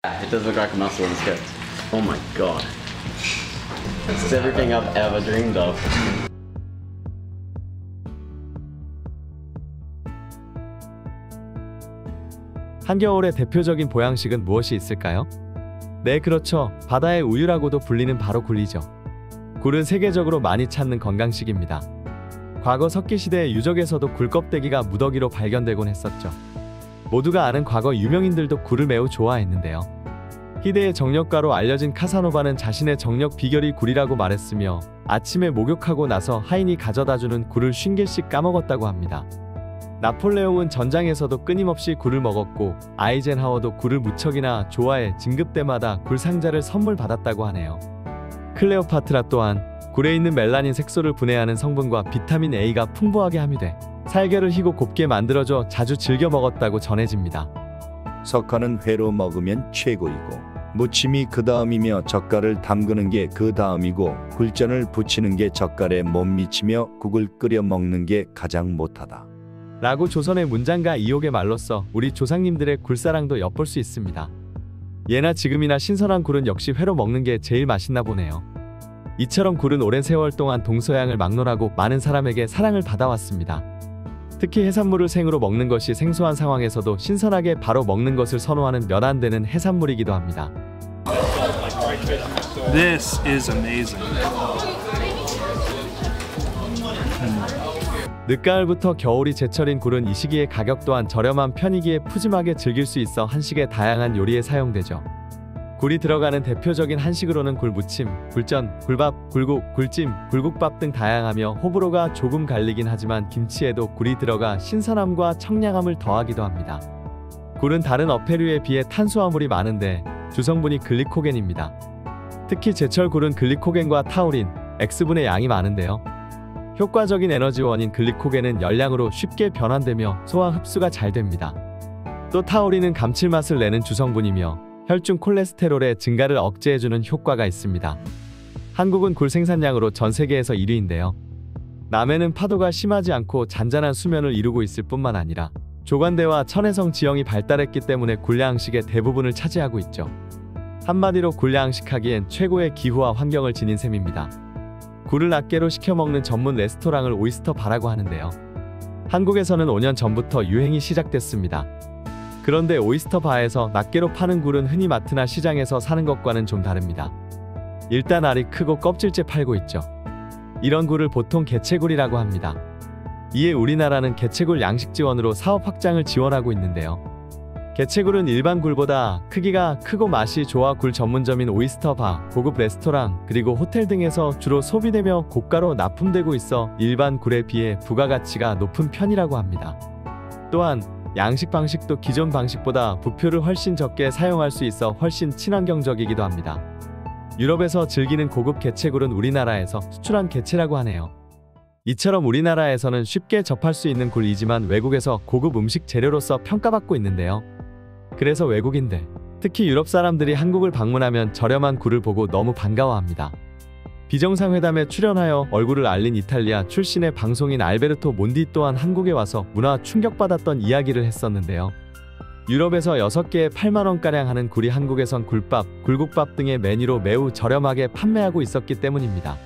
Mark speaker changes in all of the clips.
Speaker 1: Yeah, it does look like a mussel and skip. Oh my god. It's everything I've ever dreamed of.
Speaker 2: 한겨울의 대표적인 보양식은 무엇이 있을까요? 네, 그렇죠. 바다의 우유라고도 불리는 바로 굴이죠. 굴은 세계적으로 많이 찾는 건강식입니다. 과거 석기시대의 유적에서도 굴 껍데기가 무더기로 발견되곤 했었죠. 모두가 아는 과거 유명인들도 굴을 매우 좋아했는데요. 희대의 정력가로 알려진 카사노바는 자신의 정력 비결이 굴이라고 말했으며 아침에 목욕하고 나서 하인이 가져다주는 굴을 50개씩 까먹었다고 합니다. 나폴레옹은 전장에서도 끊임없이 굴을 먹었고 아이젠하워도 굴을 무척이나 좋아해 진급 때마다 굴 상자를 선물 받았다고 하네요. 클레오파트라 또한 굴에 있는 멜라닌 색소를 분해하는 성분과 비타민 A가 풍부하게 함유돼 살결을 희고 곱게 만들어줘 자주 즐겨 먹었다고 전해집니다.
Speaker 3: 석화는 회로 먹으면 최고이고 무침이 그 다음이며 젓갈을 담그는 게 그 다음이고 굴전을 부치는 게 젓갈에 못 미치며 국을 끓여 먹는 게 가장 못하다
Speaker 2: 라고 조선의 문장가 이옥의 말로써 우리 조상님들의 굴사랑도 엿볼 수 있습니다. 예나 지금이나 신선한 굴은 역시 회로 먹는 게 제일 맛있나 보네요. 이처럼 굴은 오랜 세월 동안 동서양을 막론하고 많은 사람에게 사랑을 받아왔습니다. 특히 해산물을 생으로 먹는 것이 생소한 상황에서도 신선하게 바로 먹는 것을 선호하는 몇 안 되는 해산물이기도 합니다.
Speaker 4: This is amazing.
Speaker 2: 늦가을부터 겨울이 제철인 굴은 이 시기에 가격 또한 저렴한 편이기에 푸짐하게 즐길 수 있어 한식의 다양한 요리에 사용되죠. 굴이 들어가는 대표적인 한식으로는 굴무침, 굴전, 굴밥, 굴국, 굴찜, 굴국밥 등 다양하며 호불호가 조금 갈리긴 하지만 김치에도 굴이 들어가 신선함과 청량함을 더하기도 합니다. 굴은 다른 어패류에 비해 탄수화물이 많은데 주성분이 글리코겐입니다. 특히 제철 굴은 글리코겐과 타우린, X분의 양이 많은데요. 효과적인 에너지원인 글리코겐은 열량으로 쉽게 변환되며 소화 흡수가 잘 됩니다. 또 타우린은 감칠맛을 내는 주성분이며 혈중 콜레스테롤의 증가를 억제해주는 효과가 있습니다. 한국은 굴 생산량으로 전 세계에서 1위인데요. 남해는 파도가 심하지 않고 잔잔한 수면을 이루고 있을 뿐만 아니라 조관대와 천혜성 지형이 발달했기 때문에 굴양식의 대부분을 차지하고 있죠. 한마디로 굴양식하기엔 최고의 기후와 환경을 지닌 셈입니다. 굴을 낱개로 시켜 먹는 전문 레스토랑을 오이스터 바라고 하는데요. 한국에서는 5년 전부터 유행이 시작됐습니다. 그런데 오이스터 바에서 낱개로 파는 굴은 흔히 마트나 시장에서 사는 것과는 좀 다릅니다. 일단 알이 크고 껍질째 팔고 있죠. 이런 굴을 보통 개체굴이라고 합니다. 이에 우리나라는 개체굴 양식 지원으로 사업 확장을 지원하고 있는데요. 개체굴은 일반 굴보다 크기가 크고 맛이 좋아 굴 전문점인 오이스터 바, 고급 레스토랑, 그리고 호텔 등에서 주로 소비되며 고가로 납품되고 있어 일반 굴에 비해 부가가치가 높은 편이라고 합니다. 또한 양식 방식도 기존 방식보다 부표를 훨씬 적게 사용할 수 있어 훨씬 친환경적이기도 합니다. 유럽에서 즐기는 고급 개체굴은 우리나라에서 수출한 개체라고 하네요. 이처럼 우리나라에서는 쉽게 접할 수 있는 굴이지만 외국에서 고급 음식 재료로서 평가받고 있는데요. 그래서 외국인들, 특히 유럽 사람들이 한국을 방문하면 저렴한 굴을 보고 너무 반가워합니다. 비정상회담에 출연하여 얼굴을 알린 이탈리아 출신의 방송인 알베르토 몬디 또한 한국에 와서 문화 충격받았던 이야기를 했었는데요. 유럽에서 6개에 8만원가량 하는 굴이 한국에선 굴밥, 굴국밥 등의 메뉴로 매우 저렴하게 판매하고 있었기 때문입니다.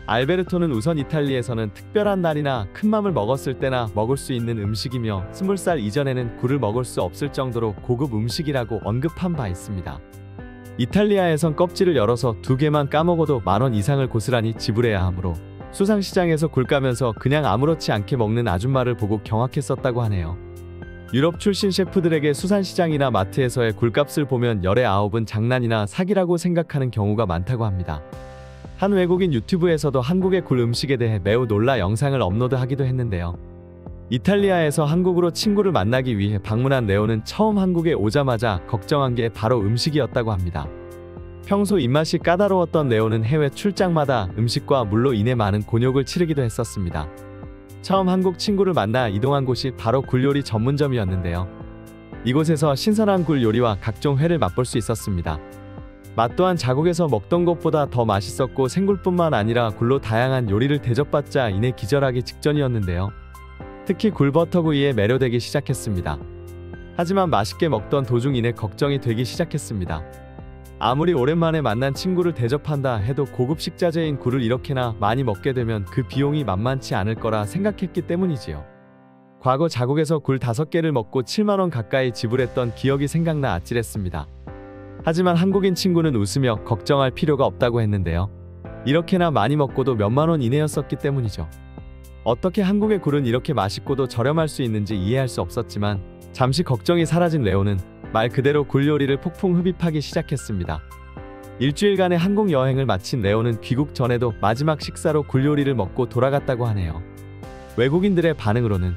Speaker 2: 알베르토는 우선 이탈리아에서는 특별한 날이나 큰맘을 먹었을 때나 먹을 수 있는 음식이며 20살 이전에는 굴을 먹을 수 없을 정도로 고급 음식이라고 언급한 바 있습니다. 이탈리아에선 껍질을 열어서 2개만 까먹어도 10,000원 이상을 고스란히 지불해야 하므로 수상시장에서 굴 까면서 그냥 아무렇지 않게 먹는 아줌마를 보고 경악했었다고 하네요. 유럽 출신 셰프들에게 수산시장이나 마트에서의 굴값을 보면 열의 9은 장난이나 사기라고 생각하는 경우가 많다고 합니다. 한 외국인 유튜브에서도 한국의 굴 음식에 대해 매우 놀라 영상을 업로드하기도 했는데요. 이탈리아에서 한국으로 친구를 만나기 위해 방문한 레오는 처음 한국에 오자마자 걱정한 게 바로 음식이었다고 합니다. 평소 입맛이 까다로웠던 레오는 해외 출장마다 음식과 물로 인해 많은 곤욕을 치르기도 했었습니다. 처음 한국 친구를 만나 이동한 곳이 바로 굴요리 전문점이었는데요. 이곳에서 신선한 굴 요리와 각종 회를 맛볼 수 있었습니다. 맛 또한 자국에서 먹던 것보다 더 맛있었고 생굴뿐만 아니라 굴로 다양한 요리를 대접받자 이내 기절하기 직전이었는데요. 특히 굴버터구이에 매료되기 시작했습니다. 하지만 맛있게 먹던 도중 이내 걱정이 되기 시작했습니다. 아무리 오랜만에 만난 친구를 대접한다 해도 고급 식자재인 굴을 이렇게나 많이 먹게 되면 그 비용이 만만치 않을 거라 생각했기 때문이지요. 과거 자국에서 굴 5개를 먹고 7만 원 가까이 지불했던 기억이 생각나 아찔했습니다. 하지만 한국인 친구는 웃으며 걱정할 필요가 없다고 했는데요. 이렇게나 많이 먹고도 몇만 원 이내였었기 때문이죠. 어떻게 한국의 굴은 이렇게 맛있고도 저렴할 수 있는지 이해할 수 없었지만 잠시 걱정이 사라진 레오는 말 그대로 굴 요리를 폭풍 흡입하기 시작했습니다. 일주일간의 한국 여행을 마친 레오는 귀국 전에도 마지막 식사로 굴 요리를 먹고 돌아갔다고 하네요. 외국인들의 반응으로는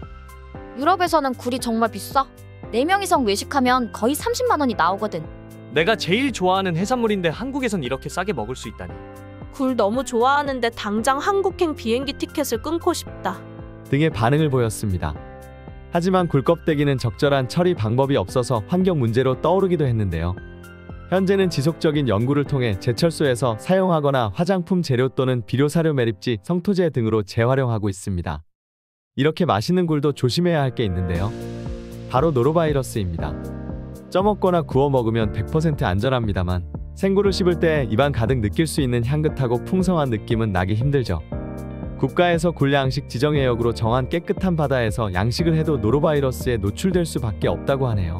Speaker 5: 유럽에서는 굴이 정말 비싸. 4명 이상 외식하면 거의 30만 원이 나오거든.
Speaker 6: 내가 제일 좋아하는 해산물인데 한국에선 이렇게 싸게 먹을 수 있다니.
Speaker 7: 굴 너무 좋아하는데 당장 한국행 비행기 티켓을 끊고 싶다.
Speaker 2: 등의 반응을 보였습니다. 하지만 굴 껍데기는 적절한 처리 방법이 없어서 환경 문제로 떠오르기도 했는데요. 현재는 지속적인 연구를 통해 제철소에서 사용하거나 화장품 재료 또는 비료사료 매립지, 성토제 등으로 재활용하고 있습니다. 이렇게 맛있는 굴도 조심해야 할 게 있는데요. 바로 노로바이러스입니다. 쪄먹거나 구워 먹으면 100% 안전합니다만 생굴을 씹을 때 입안 가득 느낄 수 있는 향긋하고 풍성한 느낌은 나기 힘들죠. 국가에서 굴 양식 지정 해역으로 정한 깨끗한 바다에서 양식을 해도 노로바이러스에 노출될 수밖에 없다고 하네요.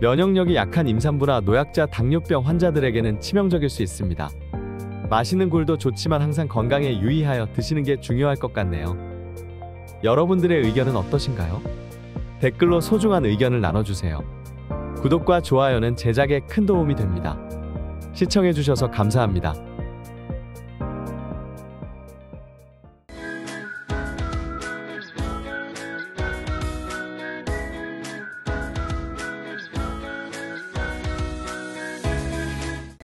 Speaker 2: 면역력이 약한 임산부나 노약자, 당뇨병 환자들에게는 치명적일 수 있습니다. 맛있는 굴도 좋지만 항상 건강에 유의하여 드시는 게 중요할 것 같네요. 여러분들의 의견은 어떠신가요? 댓글로 소중한 의견을 나눠주세요. 구독과 좋아요는 제작에 큰 도움이 됩니다. 시청해주셔서 감사합니다.